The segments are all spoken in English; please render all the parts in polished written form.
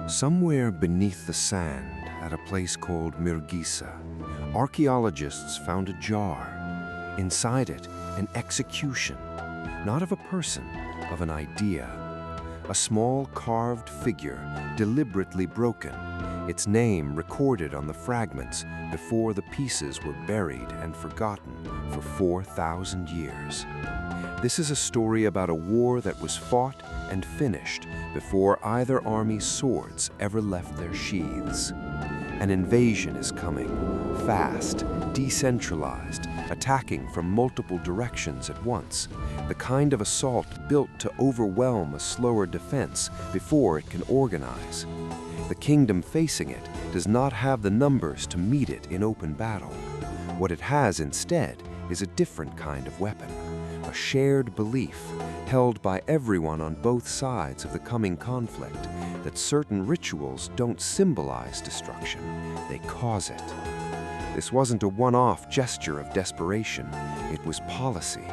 Somewhere beneath the sand at a place called Mirgisa, archaeologists found a jar. Inside it, an execution, not of a person, of an idea. A small carved figure, deliberately broken, its name recorded on the fragments before the pieces were buried and forgotten for 4,000 years. This is a story about a war that was fought and finished before either army's swords ever left their sheaths. An invasion is coming, fast, decentralized, attacking from multiple directions at once, the kind of assault built to overwhelm a slower defense before it can organize. The kingdom facing it does not have the numbers to meet it in open battle. What it has instead is a different kind of weapon, a shared belief held by everyone on both sides of the coming conflict that certain rituals don't symbolize destruction, they cause it. This wasn't a one-off gesture of desperation, it was policy.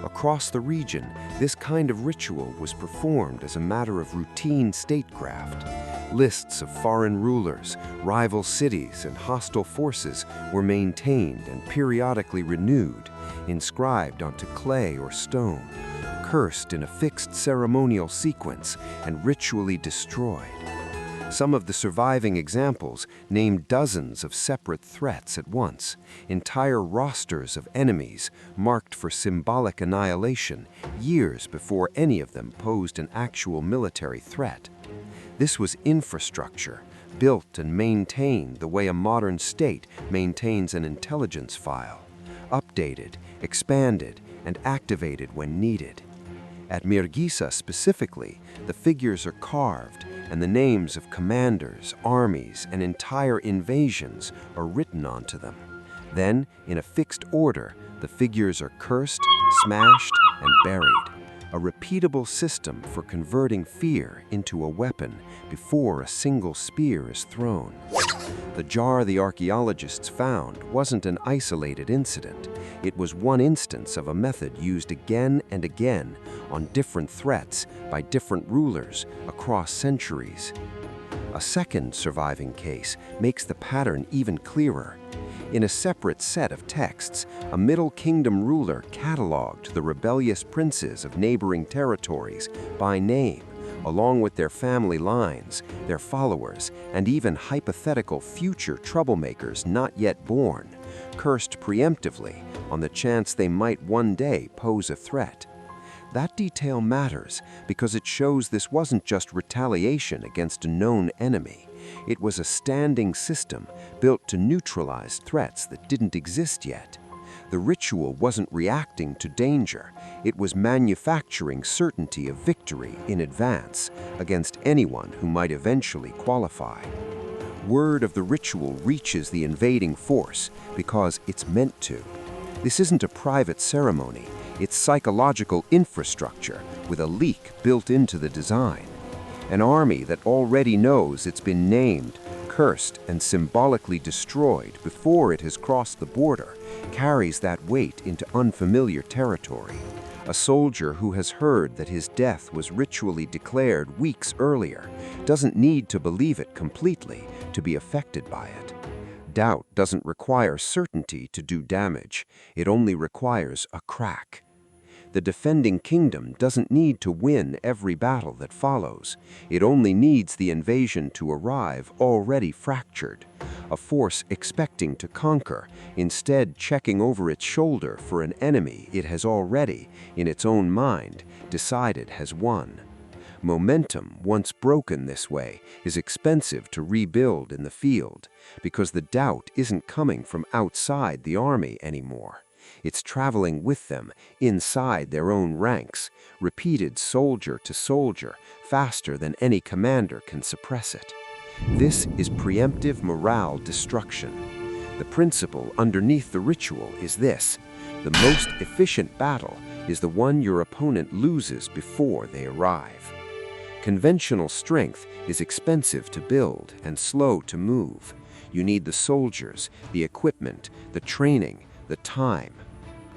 Across the region, this kind of ritual was performed as a matter of routine statecraft. Lists of foreign rulers, rival cities, and hostile forces were maintained and periodically renewed, inscribed onto clay or stone, cursed in a fixed ceremonial sequence, and ritually destroyed. Some of the surviving examples name dozens of separate threats at once, entire rosters of enemies marked for symbolic annihilation years before any of them posed an actual military threat. This was infrastructure, built and maintained the way a modern state maintains an intelligence file, updated, expanded, and activated when needed. At Mirgisa specifically, the figures are carved, and the names of commanders, armies, and entire invasions are written onto them. Then, in a fixed order, the figures are cursed, smashed, and buried. A repeatable system for converting fear into a weapon before a single spear is thrown. The jar the archaeologists found wasn't an isolated incident. It was one instance of a method used again and again on different threats by different rulers across centuries. A second surviving case makes the pattern even clearer. In a separate set of texts, a Middle Kingdom ruler cataloged the rebellious princes of neighboring territories by name, along with their family lines, their followers, and even hypothetical future troublemakers not yet born, cursed preemptively on the chance they might one day pose a threat. That detail matters because it shows this wasn't just retaliation against a known enemy. It was a standing system built to neutralize threats that didn't exist yet. The ritual wasn't reacting to danger. It was manufacturing certainty of victory in advance against anyone who might eventually qualify. Word of the ritual reaches the invading force because it's meant to. This isn't a private ceremony. It's psychological infrastructure with a leak built into the design. An army that already knows it's been named, cursed, and symbolically destroyed before it has crossed the border carries that weight into unfamiliar territory. A soldier who has heard that his death was ritually declared weeks earlier doesn't need to believe it completely to be affected by it. Doubt doesn't require certainty to do damage. It only requires a crack. The defending kingdom doesn't need to win every battle that follows. It only needs the invasion to arrive already fractured. A force expecting to conquer, instead checking over its shoulder for an enemy it has already, in its own mind, decided has won. Momentum, once broken this way, is expensive to rebuild in the field, because the doubt isn't coming from outside the army anymore. It's traveling with them inside their own ranks, repeated soldier to soldier, faster than any commander can suppress it. This is preemptive morale destruction. The principle underneath the ritual is this: the most efficient battle is the one your opponent loses before they arrive. Conventional strength is expensive to build and slow to move. You need the soldiers, the equipment, the training, the time.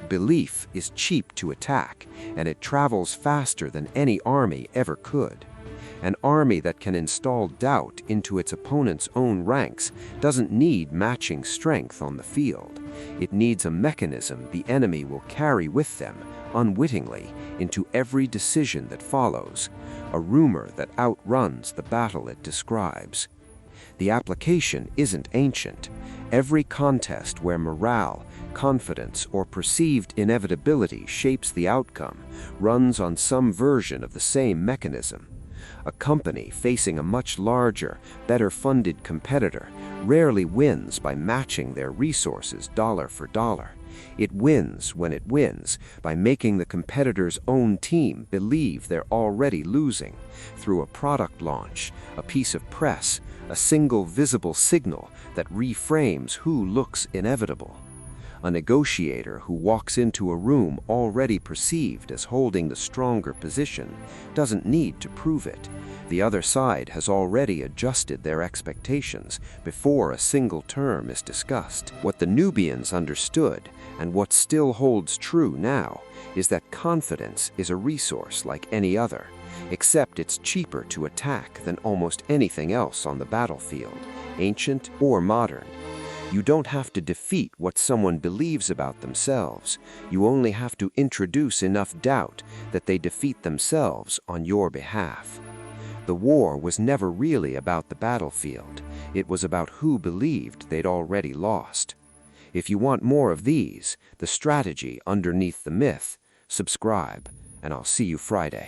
Belief is cheap to attack, and it travels faster than any army ever could. An army that can install doubt into its opponent's own ranks doesn't need matching strength on the field. It needs a mechanism the enemy will carry with them, unwittingly, into every decision that follows, a rumor that outruns the battle it describes. The application isn't ancient. Every contest where morale, confidence, or perceived inevitability shapes the outcome runs on some version of the same mechanism. A company facing a much larger, better-funded competitor rarely wins by matching their resources dollar for dollar. It wins, when it wins, by making the competitor's own team believe they're already losing through a product launch, a piece of press, a single visible signal that reframes who looks inevitable. A negotiator who walks into a room already perceived as holding the stronger position doesn't need to prove it. The other side has already adjusted their expectations before a single term is discussed. What the Nubians understood, and what still holds true now, is that confidence is a resource like any other, except it's cheaper to attack than almost anything else on the battlefield, ancient or modern. You don't have to defeat what someone believes about themselves. You only have to introduce enough doubt that they defeat themselves on your behalf. The war was never really about the battlefield. It was about who believed they'd already lost. If you want more of these, the strategy underneath the myth, subscribe, and I'll see you Friday.